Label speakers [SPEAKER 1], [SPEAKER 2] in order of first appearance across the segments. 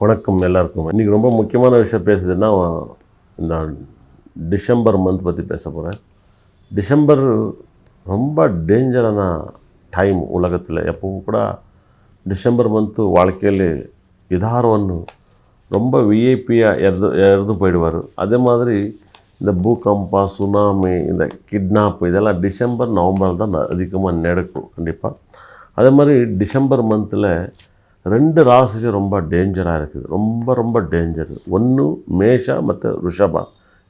[SPEAKER 1] வணக்கம் எல்லாருக்கும். இன்றைக்கி ரொம்ப முக்கியமான விஷயம் பேசுதுன்னா இந்த டிசம்பர் மந்த் பற்றி பேச போகிறேன். டிசம்பர் ரொம்ப டேஞ்சரான டைம் உலகத்தில். எப்பவும் கூட டிசம்பர் மந்த்து வாழ்க்கைಯಲ್ಲಿ இதாரவன்னு ரொம்ப விஐபியாக எறது போயிடுவார். அதே மாதிரி இந்த பூகம்ப, சுனாமி, இந்த கிட்னாப் இதெல்லாம் டிசம்பர் நவம்பர் தான் அதிகமாக நடக்கும் கண்டிப்பாக. அதே மாதிரி டிசம்பர் மந்தில் 2 ராசிக்கு ரொம்ப டேஞ்சராக இருக்குது. ரொம்ப டேஞ்சரு. ஒன்று மேஷா ಮತ್ತು ரிஷபா.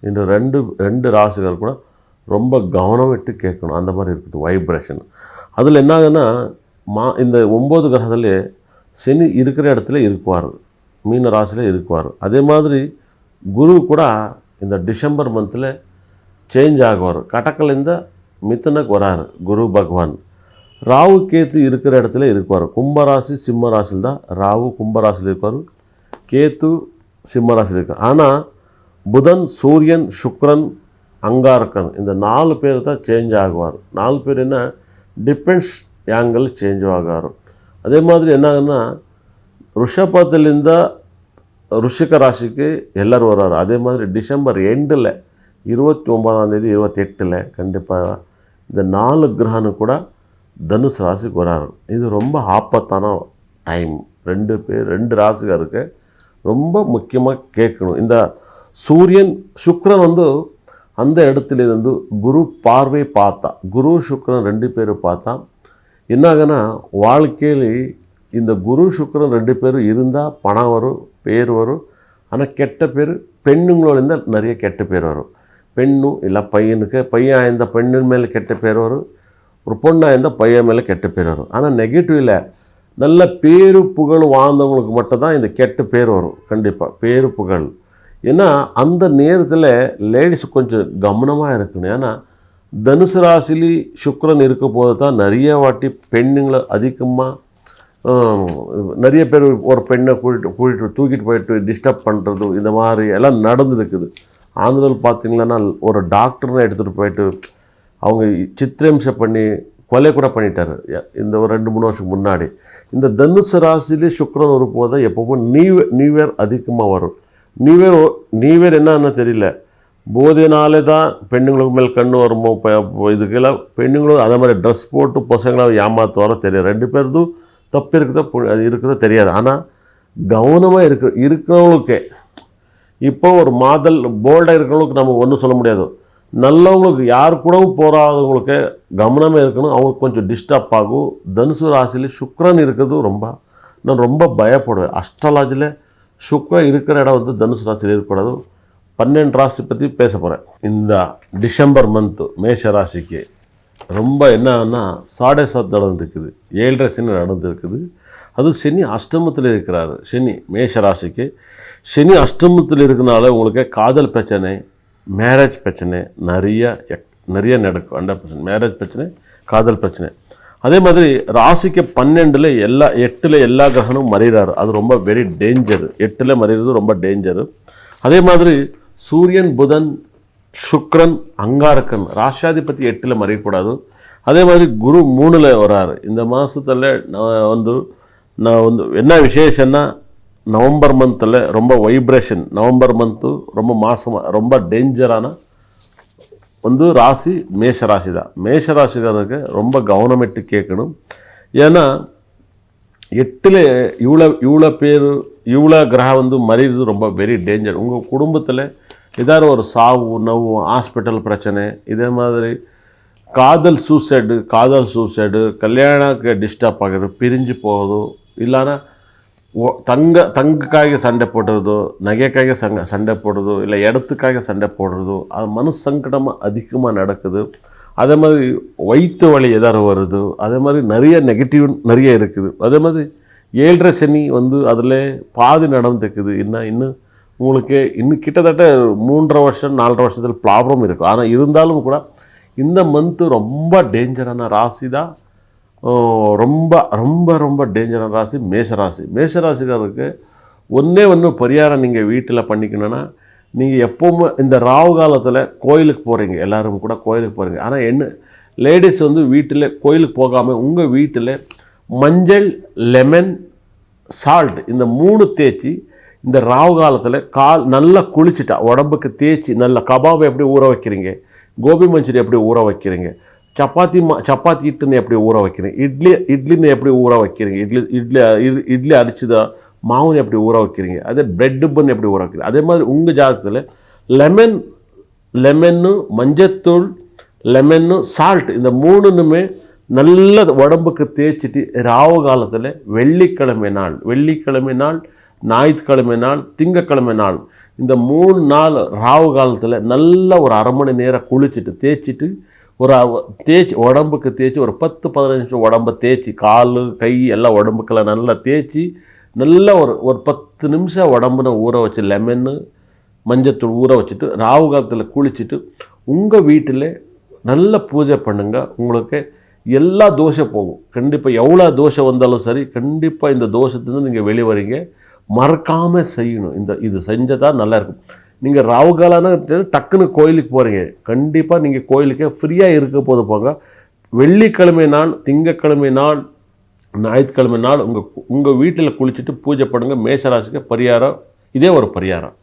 [SPEAKER 1] இந்த ரெண்டு ராசிகள் கூட ரொம்ப கவனம் விட்டு கேட்கணும். அந்த மாதிரி இருக்குது வைப்ரேஷன். அதில் என்ன ஆகுதுன்னா இந்த 9 கிரகத்திலே சனி இருக்கிற இடத்துல இருக்குவார், மீன ராசியில் இருக்குவார். அதே மாதிரி குரு கூட இந்த டிசம்பர் மந்தில் சேஞ்ச் ஆகுவார். கடகலிಂದ மிதுனಕ್ಕೆ வராரு குரு பகவான். ராகு கேத்து இருக்கிற இடத்துல இருக்குவார். கும்பராசி சிம்ம ராசியில் தான் ராகு கும்பராசியில் இருப்பார், கேத்து சிம்ம ராசியில் இருக்கார். ஆனால் புதன், சூரியன், சுக்ரன், அங்காரக்கன் இந்த 4 பேர் தான் சேஞ்ச் ஆகுவார். 4 பேர் என்ன டிஃபென்ஸ் ஆங்கிள் சேஞ்ச் ஆகுவார். அதே மாதிரி என்ன ஆகுதுன்னா ரிஷபத்திலிருந்த ருஷிக ராசிக்கு எல்லோரும் வர்றாரு. அதே மாதிரி டிசம்பர் எண்டில் 29ஆம் தேதி 28 கண்டிப்பாக இந்த 4 கிரகனு கூட தனுசு ராசிக்கு வராரு. இது ரொம்ப ஆபத்தான டைம். 2 ராசிக்காருக்கு ரொம்ப முக்கியமாக கேட்கணும். இந்த சூரியன் சுக்ரன் அந்த இடத்துலேருந்து குரு பார்வை பார்த்தா, குரு சுக்ரன் 2 பேர் பார்த்தா என்னாகனா வாழ்க்கையில் இந்த குரு சுக்ரன் 2 பேர் இருந்தால் பணம் வரும், பேர் வரும். ஆனால் கெட்ட பேர் பெண்ணுங்களோட நிறைய கெட்ட பேர் வரும். பெண்ணும் இல்லை பையன் இந்த பெண்ணின் மேலே கெட்ட பேர் வரும், ஒரு பொண்ணாக இருந்தால் பையன் மேலே கெட்ட பேர் வரும். ஆனால் நெகட்டிவில் நல்ல பேரு புகழ் வாழ்ந்தவங்களுக்கு மட்டும்தான் இந்த கெட்ட பேர் வரும். கண்டிப்பாக பேரு புகழ். ஏன்னா அந்த நேரத்தில் லேடிஸ் கொஞ்சம் கவனமாக இருக்கணும். ஏன்னா தனுசு ராசிலி சுக்ரன் இருக்க போது தான் நிறைய வாட்டி பெண்ணுங்களை அதிகமாக நிறைய பேர் ஒரு பெண்ணை தூக்கிட்டு போயிட்டு டிஸ்டர்ப் பண்ணுறது இந்த மாதிரி எல்லாம் நடந்துருக்குது. ஆந்திராவில் பார்த்திங்கன்னா ஒரு டாக்டர்னு எடுத்துகிட்டு போயிட்டு அவங்க சித்திரம்சம் பண்ணி கொலை கூட பண்ணிட்டார் இந்த ஒரு 2-3 வருஷம் முன்னாடி. இந்த தனுசு ராசிலே சுக்ரன் ஒரு போது எப்பவும் நியூ இயர் அதிகமாக வரும். நியூ இயர் என்னன்னு தெரியல, போதைனாலே தான் பெண்ணுங்களுக்கு மேலே கண்ணு வருமோ இதுக்கெல்லாம் பெண்ணுங்களும் அதே மாதிரி ட்ரெஸ் போட்டு பசங்களை ஏமாற்றுவாரோ தெரியாது. 2 பேருதும் தப்பு இருக்கிறதோ தெரியாது. ஆனால் கவனமாக இருக்கிறவங்களுக்கே இப்போ ஒரு மாதல் போல்டாக இருக்கிறவங்களுக்கு நம்ம ஒன்றும் சொல்ல முடியாது. நல்லவங்களுக்கு யார் கூடவும் போகாதவங்களுக்கு கவனமாக இருக்கணும். அவங்களுக்கு கொஞ்சம் டிஸ்டர்ப் ஆகும். தனுசு ராசியில் சுக்ரன் இருக்கிறது நான் ரொம்ப பயப்படுவேன். அஸ்ட்ராலஜியில் சுக்ரன் இருக்கிற இடம் தனுசு ராசியில் இருக்கக்கூடாது. 12 ராசி பற்றி பேச போகிறேன். இந்த டிசம்பர் மந்த்து மேஷ ராசிக்கு ரொம்ப என்னன்னா 7.5 நடந்துருக்குது, 7.5 சனி நடந்துருக்குது. அது சனி அஷ்டமத்தில் இருக்கிறாரு. சனி மேஷ ராசிக்கு சனி அஷ்டமத்தில் இருக்கிறனால உங்களுக்கு காதல் பிரச்சனை, மேரேஜ் பிரச்சனை நிறைய நடக்கும். 100% மேரேஜ் பிரச்சனை, காதல் பிரச்சனை. அதே மாதிரி ராசிக்கு 12 8 எல்லா கிரகனும் மறைகிறாரு. அது ரொம்ப வெரி டேஞ்சரு. 8 மறைகிறது ரொம்ப டேஞ்சரு. அதே மாதிரி சூரியன், புதன், சுக்ரன், அங்காரக்கன் ராசியாதிபதி 8 மறையக்கூடாது. அதே மாதிரி குரு 3 வராரு. இந்த மாதத்தில் நான் என்ன விசேஷன்னா நவம்பர் மந்தில் ரொம்ப வைப்ரேஷன். நவம்பர் மந்த்து ரொம்ப மாதமாக ரொம்ப டேஞ்சரான ராசி மேஷ ராசி தான். மேஷ ராசிக்காரருக்கு ரொம்ப கவனமிட்டு கேட்கணும். ஏன்னா 8 இவ்வளோ பேர் இவ்வளோ கிரகம் மறைகிறது ரொம்ப வெரி டேஞ்சர். உங்கள் குடும்பத்தில் ஏதாவது ஒரு சாவு நோவு, ஹாஸ்பிட்டல் பிரச்சனை, இதே மாதிரி காதல் சூசைடு, கல்யாணக்கு டிஸ்டர்ப் ஆகிறது, பிரிஞ்சு போகுது, இல்லைன்னா தங்கக்காக சண்டை போடுறதோ, நகைக்காக சண்டை போடுறதோ, இல்லை இடத்துக்காக சண்டை போடுறதோ, அது மனசங்கடமாக அதிகமாக நடக்குது. அதே மாதிரி வயிற்று வலி எதாவது வருது. அதே மாதிரி நிறைய நெகட்டிவ் நிறைய இருக்குது. அதே மாதிரி 7.5 சனி அதில் பாதி நடந்துருக்குது. இன்னும் உங்களுக்கு கிட்டத்தட்ட 3.5 வருஷம் 4.5 வருஷத்தில் ப்ராப்ளம் இருக்குது. ஆனால் இருந்தாலும் கூட இந்த மந்த்து ரொம்ப டேஞ்சரான ராசி தான். ரொம்ப டேஞ்சரான ராசி மேஷராசி. மேஷராசிக்காரருக்கு ஒன்று பரிகாரம் நீங்கள் வீட்டில் பண்ணிக்கணுன்னா, நீங்கள் எப்போவுமே இந்த ராகு காலத்தில் கோயிலுக்கு போகிறீங்க, எல்லோரும் கூட கோயிலுக்கு போகிறீங்க. ஆனால் லேடிஸ் வீட்டில் கோயிலுக்கு போகாமல் உங்கள் வீட்டில் மஞ்சள், லெமன், சால்ட் இந்த 3 தேய்ச்சி இந்த ராவு காலத்தில் கால் நல்லா குளிச்சுட்டா உடம்புக்கு தேய்ச்சி நல்லா கபாப் எப்படி ஊற வைக்கிறீங்க, கோபி மஞ்சூரி எப்படி ஊற வைக்கிறீங்க, சப்பாத்தி இட்டுன்னு எப்படி ஊற வைக்கிறீங்க, இட்லின்னு எப்படி ஊற வைக்கிறீங்க, இட்லி அரிச்சுதா மாவுன்னு எப்படி ஊற வைக்கிறீங்க, அதே பிரெட்டு பன் எப்படி ஊற வைக்கிறீங்க. அதே மாதிரி உங்கள் ஜாதகத்தில் லெமன்னு மஞ்சத்தூள் லெமன்னு சால்ட் இந்த மூணுமே நல்ல உடம்புக்கு தேய்ச்சிட்டு ராவு காலத்தில் வெள்ளிக்கிழமை நாள் ஞாயிற்றுக்கிழமை நாள் திங்கக்கிழமை நாள் இந்த 3 நாள் ராவு காலத்தில் நல்ல ஒரு அரை மணி நேரம் குளிச்சுட்டு தேய்ச்சிட்டு உடம்புக்கு தேய்ச்சி ஒரு 10-15 நிமிஷம் உடம்பை தேய்ச்சி கால் கை எல்லாம் உடம்புக்கெல்லாம் நல்லா தேய்ச்சி நல்லா ஒரு 10 நிமிஷம் உடம்புன ஊற வச்சு லெமன்னு மஞ்சத்தூள் ஊற வச்சுட்டு ராவு காலத்தில் குளிச்சுட்டு உங்கள் வீட்டில் நல்ல பூஜை பண்ணுங்க. உங்களுக்கு எல்லா தோஷை போகும். கண்டிப்பாக எவ்வளோ தோஷை வந்தாலும் சரி, கண்டிப்பாக இந்த தோஷத்துலேருந்து நீங்கள் வெளிவரீங்க. மறக்காமல் செய்யணும். இது செஞ்சால் தான் நல்லாயிருக்கும். நீங்கள் ராவு காலம்னா டக்குன்னு கோயிலுக்கு போகிறீங்க, கண்டிப்பாக நீங்கள் கோயிலுக்கே ஃப்ரீயாக இருக்க போது போங்க. வெள்ளிக்கிழமை நாள் திங்கக்கிழமை நாள் ஞாயிற்றுக்கிழமை நாள் உங்கள் வீட்டில் குளிச்சுட்டு பூஜை பண்ணுங்கள். மேஷராசிக்கு பரிகாரம் இதே ஒரு பரிகாரம்.